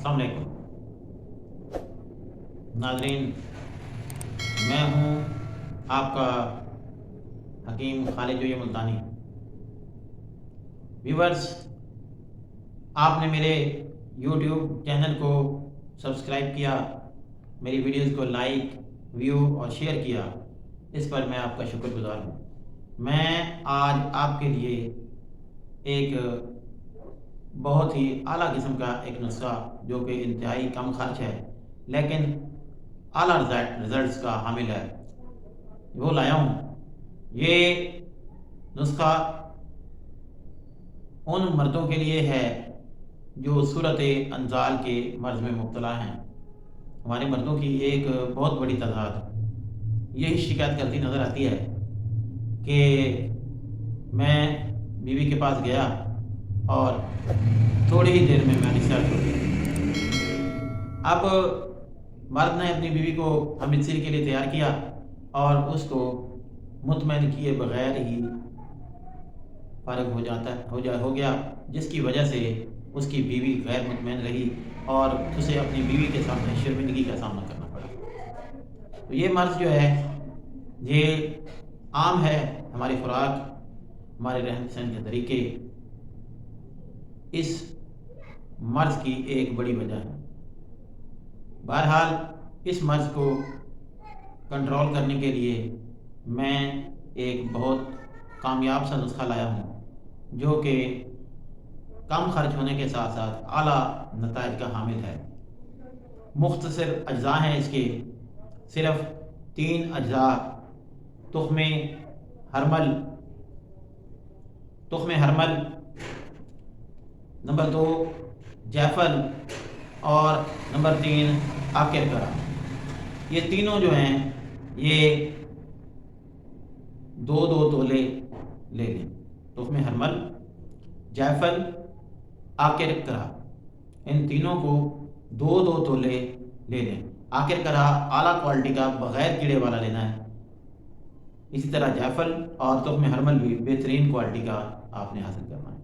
अस्सलाम वालेकुम नाज़रीन, मैं हूँ आपका हकीम खालिद जो मुल्तानी। व्यूवर्स, आपने मेरे YouTube चैनल को सब्सक्राइब किया, मेरी वीडियोस को लाइक, व्यू और शेयर किया, इस पर मैं आपका शुक्रगुजार हूँ। मैं आज आपके लिए एक बहुत ही आला किस्म का एक नुस्खा जो कि इंतहाई कम खर्च है लेकिन आला रिजल्ट्स का हामिल है, वो लाया हूँ। ये नुस्खा उन मर्दों के लिए है जो सूरत अंजाल के मर्ज में मुब्तला हैं। हमारे मर्दों की एक बहुत बड़ी तादाद यही शिकायत करती नज़र आती है कि मैं बीवी के पास गया और थोड़ी ही देर में मैं डिस्चार्ज हो गया। अब मर्द ने अपनी बीवी को हमसिर के लिए तैयार किया और उसको मुतमईन किए बगैर ही फारग हो गया, जिसकी वजह से उसकी बीवी गैर मुतमईन रही और उसे अपनी बीवी के सामने शर्मिंदगी का सामना करना पड़ा। तो ये मर्ज जो है ये आम है, हमारी खुराक, हमारे रहन सहन के तरीके इस मर्ज की एक बड़ी वजह है। बहरहाल इस मर्ज को कंट्रोल करने के लिए मैं एक बहुत कामयाब सा नुस्खा लाया हूँ जो कि कम खर्च होने के साथ साथ आला नताइज का हामिल है। मुख्तसर अज्जा हैं इसके, सिर्फ 3 अज्जा: तुख्मे हरमल, नंबर 2 जायफल और नंबर 3 आकिर करा। ये तीनों जो हैं ये 2-2 तोले ले लें। तुख्मे हरमल, जायफल, आकिर करा, इन तीनों को 2-2 तोले ले लें। आकिर करा आला क्वालिटी का बग़ैर कीड़े वाला लेना है। इसी तरह जायफल और तुख्मे हरमल भी बेहतरीन क्वालिटी का आपने हासिल करना है।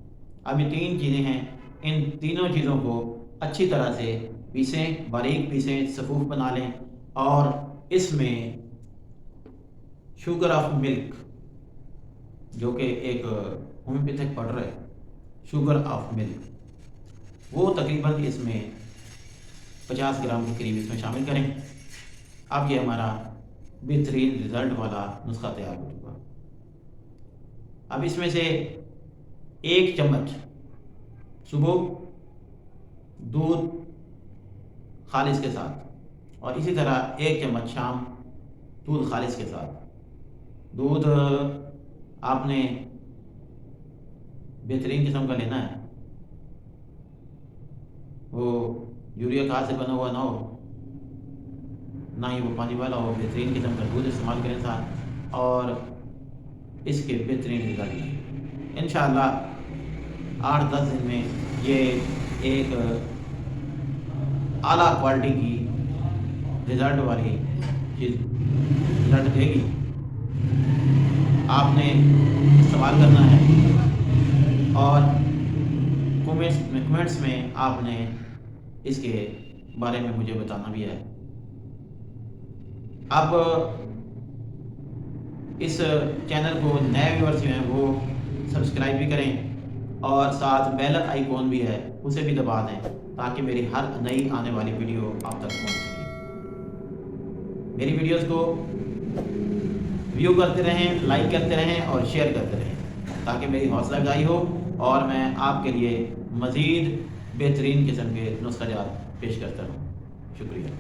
अब ये 3 चीज़ें हैं, इन तीनों चीज़ों को अच्छी तरह से पीसें, बारीक पीसें, सफूफ बना लें और इसमें शुगर ऑफ मिल्क जो कि एक होम्योपैथिक पाउडर है, शुगर ऑफ मिल्क, वो तकरीबन इसमें 50 ग्राम के करीब इसमें शामिल करें। अब ये हमारा बेहतरीन रिज़ल्ट वाला नुस्खा तैयार हो चुका। अब इसमें से 1 चम्मच सुबह दूध खालिस के साथ और इसी तरह 1 चम्मच शाम दूध खालिस के साथ। दूध आपने बेहतरीन किस्म का लेना है, वो यूरिया खाद से बना हुआ ना हो, ना ही वो पानी वाला हो। बेहतरीन किस्म का दूध इस्तेमाल करें साथ और इसके बेहतरीन रिजल्ट हैं। इंशाअल्लाह 8-10 दिन में ये एक आला क्वालिटी की रिजल्ट वाली चीज़ रिजल्ट देगी। आपने इस्तेमाल करना है और कमेंट्स में आपने इसके बारे में मुझे बताना भी है। अब इस चैनल को नए व्यूअर्स जो हैं वो सब्सक्राइब भी करें और साथ बेल आइकॉन भी है उसे भी दबा दें ताकि मेरी हर नई आने वाली वीडियो आप तक पहुंच सके। मेरी वीडियोस को व्यू करते रहें, लाइक करते रहें और शेयर करते रहें ताकि मेरी हौसला अफजाई हो और मैं आपके लिए मज़ीद बेहतरीन किस्म के नुस्ख़ा पेश करता हूँ। शुक्रिया।